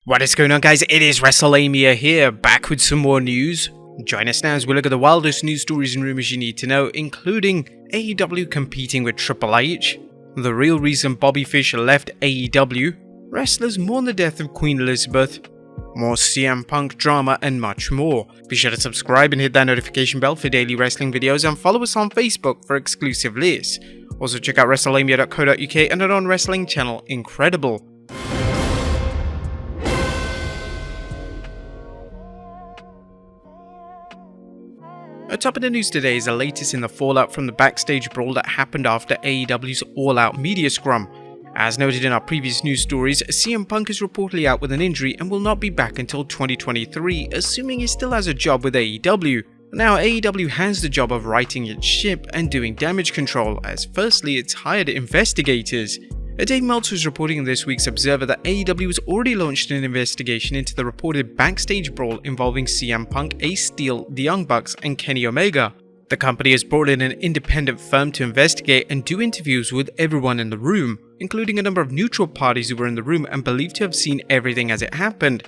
What is going on, guys? It is Wrestlelamia here, back with some more news. Join us now as we look at the wildest news stories and rumors you need to know, including AEW competing with Triple H, the real reason Bobby Fish left AEW, wrestlers mourn the death of Queen Elizabeth, more CM Punk drama, and much more. Be sure to subscribe and hit that notification bell for daily wrestling videos, and follow us on Facebook for exclusive lists. Also check out Wrestlelamia.co.uk and our own wrestling channel, Incredible. At top of the news today is the latest in the fallout from the backstage brawl that happened after AEW's all-out media scrum. As noted in our previous news stories, CM Punk is reportedly out with an injury and will not be back until 2023, assuming he still has a job with AEW. Now AEW has the job of righting its ship and doing damage control, as firstly it's hired investigators. Dave Meltzer is reporting in this week's Observer that AEW has already launched an investigation into the reported backstage brawl involving CM Punk, Ace Steel, the Young Bucks, and Kenny Omega. The company has brought in an independent firm to investigate and do interviews with everyone in the room, including a number of neutral parties who were in the room and believed to have seen everything as it happened.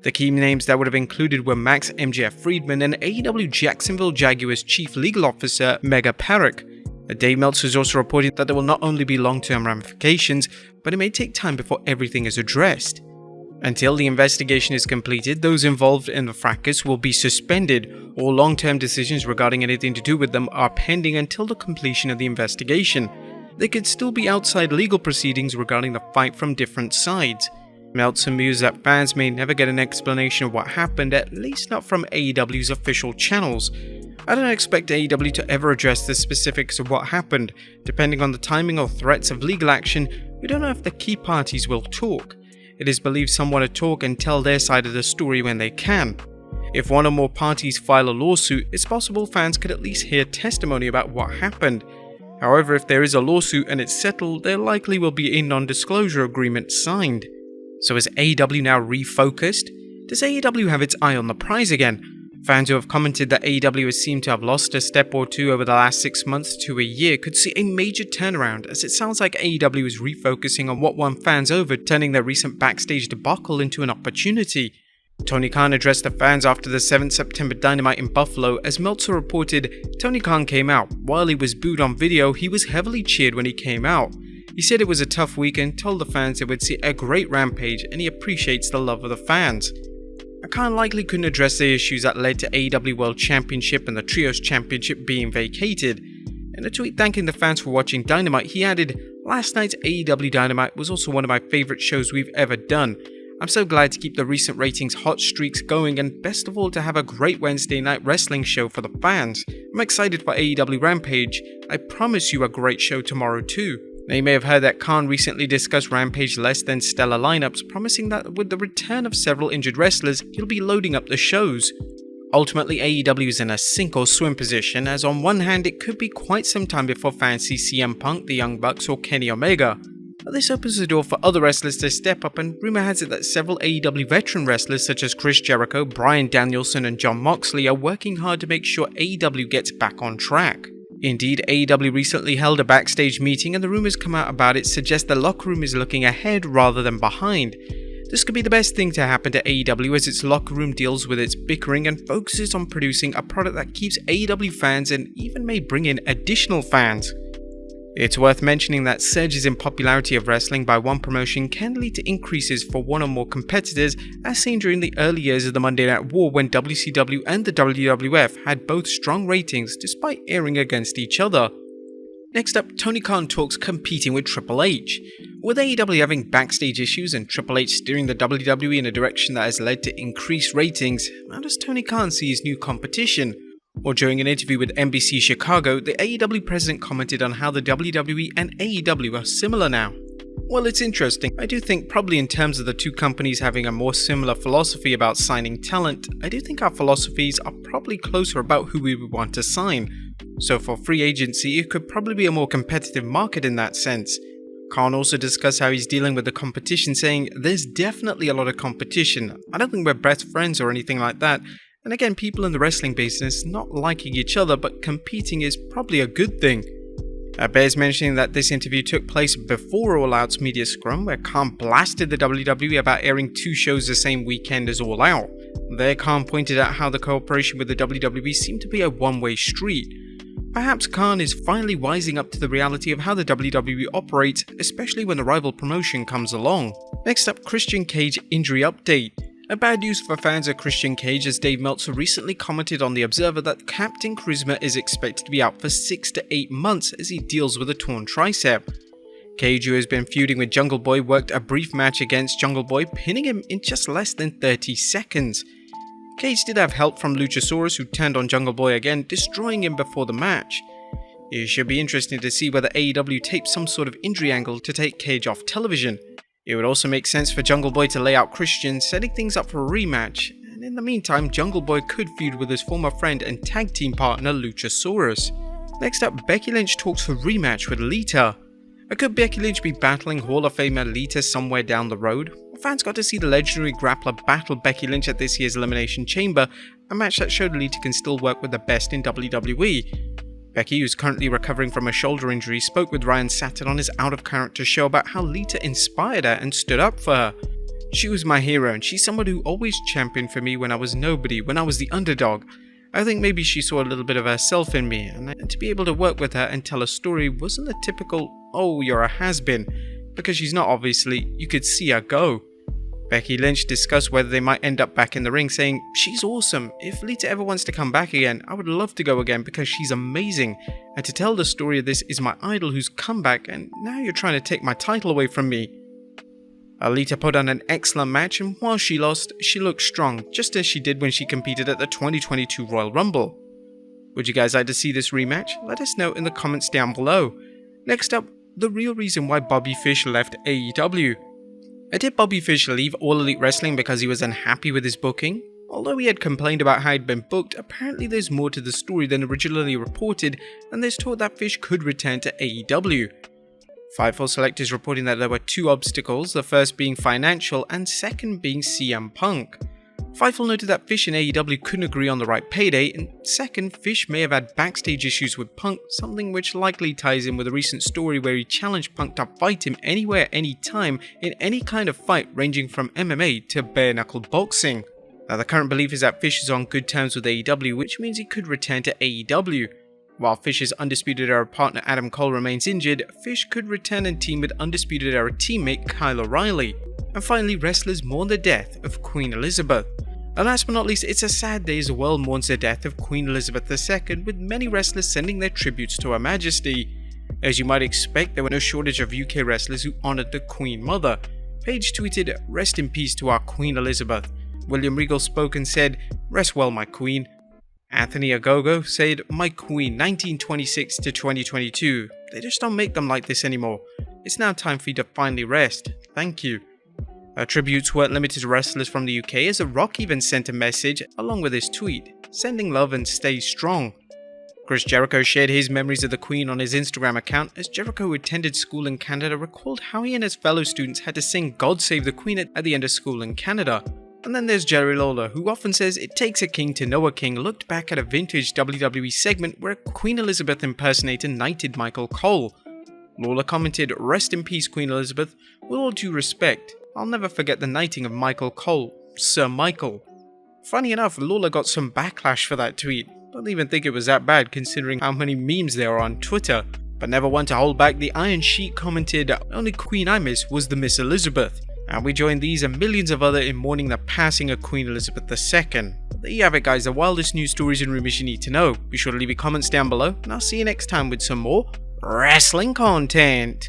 The key names that would have included were Max MJF Friedman and AEW Jacksonville Jaguars Chief Legal Officer Mega Parekh. Dave Meltzer is also reporting that there will not only be long-term ramifications, but it may take time before everything is addressed. Until the investigation is completed, those involved in the fracas will be suspended. All long-term decisions regarding anything to do with them are pending until the completion of the investigation. There could still be outside legal proceedings regarding the fight from different sides. Meltzer mused that fans may never get an explanation of what happened, at least not from AEW's official channels. I don't expect AEW to ever address the specifics of what happened. Depending on the timing or threats of legal action, we don't know if the key parties will talk. It is believed some want to talk and tell their side of the story when they can. If one or more parties file a lawsuit, it's possible fans could at least hear testimony about what happened. However, if there is a lawsuit and it's settled, there likely will be a non-disclosure agreement signed. So is AEW now refocused? Does AEW have its eye on the prize again? Fans who have commented that AEW has seemed to have lost a step or two over the last 6 months to a year could see a major turnaround, as it sounds like AEW is refocusing on what won fans over, turning their recent backstage debacle into an opportunity. Tony Khan addressed the fans after the 7th September Dynamite in Buffalo. As Meltzer reported, Tony Khan came out. While he was booed on video, he was heavily cheered when he came out. He said it was a tough week and told the fans they would see a great Rampage, and he appreciates the love of the fans. Khan likely couldn't address the issues that led to AEW World Championship and the Trios Championship being vacated. In a tweet thanking the fans for watching Dynamite, he added, "Last night's AEW Dynamite was also one of my favourite shows we've ever done. I'm so glad to keep the recent ratings hot streaks going, and best of all to have a great Wednesday night wrestling show for the fans. I'm excited for AEW Rampage. I promise you a great show tomorrow too." Now, you may have heard that Khan recently discussed Rampage less than stellar lineups, promising that with the return of several injured wrestlers, he'll be loading up the shows. Ultimately, AEW is in a sink or swim position, as on one hand it could be quite some time before fans see CM Punk, the Young Bucks, or Kenny Omega. But this opens the door for other wrestlers to step up, and rumour has it that several AEW veteran wrestlers such as Chris Jericho, Bryan Danielson, and Jon Moxley are working hard to make sure AEW gets back on track. Indeed, AEW recently held a backstage meeting, and the rumours come out about it suggest the locker room is looking ahead rather than behind. This could be the best thing to happen to AEW, as its locker room deals with its bickering and focuses on producing a product that keeps AEW fans and even may bring in additional fans. It's worth mentioning that surges in popularity of wrestling by one promotion can lead to increases for one or more competitors, as seen during the early years of the Monday Night War when WCW and the WWF had both strong ratings despite airing against each other. Next up, Tony Khan talks competing with Triple H. With AEW having backstage issues and Triple H steering the WWE in a direction that has led to increased ratings, how does Tony Khan see his new competition? Or during an interview with NBC Chicago, the AEW president commented on how the WWE and AEW are similar now. Well, it's interesting. I do think probably in terms of the two companies having a more similar philosophy about signing talent, I do think our philosophies are probably closer about who we would want to sign. So for free agency, it could probably be a more competitive market in that sense. Khan also discussed how he's dealing with the competition, saying, "There's definitely a lot of competition. I don't think we're best friends or anything like that. And again, people in the wrestling business not liking each other but competing is probably a good thing." Bears mentioning that this interview took place before All Out's media scrum, where Khan blasted the WWE about airing 2 shows the same weekend as All Out. There, Khan pointed out how the cooperation with the WWE seemed to be a one-way street. Perhaps Khan is finally wising up to the reality of how the WWE operates, especially when the rival promotion comes along. Next up, Christian Cage injury update. A bad news for fans of Christian Cage, as Dave Meltzer recently commented on The Observer that Captain Charisma is expected to be out for 6 to 8 months as he deals with a torn tricep. Cage, who has been feuding with Jungle Boy, worked a brief match against Jungle Boy, pinning him in just less than 30 seconds. Cage did have help from Luchasaurus, who turned on Jungle Boy again, destroying him before the match. It should be interesting to see whether AEW tapes some sort of injury angle to take Cage off television. It would also make sense for Jungle Boy to lay out Christian, setting things up for a rematch, and in the meantime, Jungle Boy could feud with his former friend and tag team partner Luchasaurus. Next up, Becky Lynch talks for rematch with Lita. Could Becky Lynch be battling Hall of Famer Lita somewhere down the road? Fans got to see the legendary grappler battle Becky Lynch at this year's Elimination Chamber, a match that showed Lita can still work with the best in WWE. Becky, who's currently recovering from a shoulder injury, spoke with Ryan Satin on his Out of Character show about how Lita inspired her and stood up for her. She was my hero, and she's someone who always championed for me when I was nobody, when I was the underdog. I think maybe she saw a little bit of herself in me, and to be able to work with her and tell a story wasn't the typical, oh, you're a has-been, because she's not obviously, you could see her go. Becky Lynch discussed whether they might end up back in the ring, saying, "She's awesome. If Lita ever wants to come back again, I would love to go again because she's amazing. And to tell the story of this is my idol who's come back, and now you're trying to take my title away from me." Lita put on an excellent match, and while she lost, she looked strong, just as she did when she competed at the 2022 Royal Rumble. Would you guys like to see this rematch? Let us know in the comments down below. Next up, the real reason why Bobby Fish left AEW. Did Bobby Fish leave All Elite Wrestling because he was unhappy with his booking? Although he had complained about how he'd been booked, apparently there's more to the story than originally reported, and there's talk that Fish could return to AEW. Fightful Select is reporting that there were 2 obstacles, the first being financial and second being CM Punk. Fightful noted that Fish and AEW couldn't agree on the right payday, and second, Fish may have had backstage issues with Punk, something which likely ties in with a recent story where he challenged Punk to fight him anywhere, anytime, in any kind of fight ranging from MMA to bare-knuckle boxing. Now, the current belief is that Fish is on good terms with AEW, which means he could return to AEW. While Fish's Undisputed Era partner Adam Cole remains injured, Fish could return and team with Undisputed Era teammate Kyle O'Reilly. And finally, wrestlers mourn the death of Queen Elizabeth. And last but not least, it's a sad day as the world mourns the death of Queen Elizabeth II, with many wrestlers sending their tributes to Her Majesty. As you might expect, there were no shortage of UK wrestlers who honoured the Queen Mother. Paige tweeted, "Rest in peace to our Queen Elizabeth." William Regal spoke and said, "Rest well, my Queen." Anthony Ogogo said, "My Queen, 1926 to 2022. They just don't make them like this anymore. It's now time for you to finally rest. Thank you." Tributes weren't limited to wrestlers from the UK, as The Rock even sent a message along with his tweet, sending love and stay strong. Chris Jericho shared his memories of the Queen on his Instagram account, as Jericho, who attended school in Canada, recalled how he and his fellow students had to sing God Save the Queen at the end of school in Canada. And then there's Jerry Lawler, who often says it takes a king to know a king, looked back at a vintage WWE segment where a Queen Elizabeth impersonator knighted Michael Cole. Lawler commented, "Rest in peace, Queen Elizabeth. With all due respect, I'll never forget the knighting of Michael Cole, Sir Michael." Funny enough, Lawler got some backlash for that tweet. Don't even think it was that bad considering how many memes there are on Twitter. But never one to hold back, the Iron Sheik commented, "Only Queen I miss was the Miss Elizabeth." And we join these and millions of other in mourning the passing of Queen Elizabeth II. There you have it, guys, the wildest news stories and rumors you need to know. Be sure to leave your comments down below, and I'll see you next time with some more wrestling content.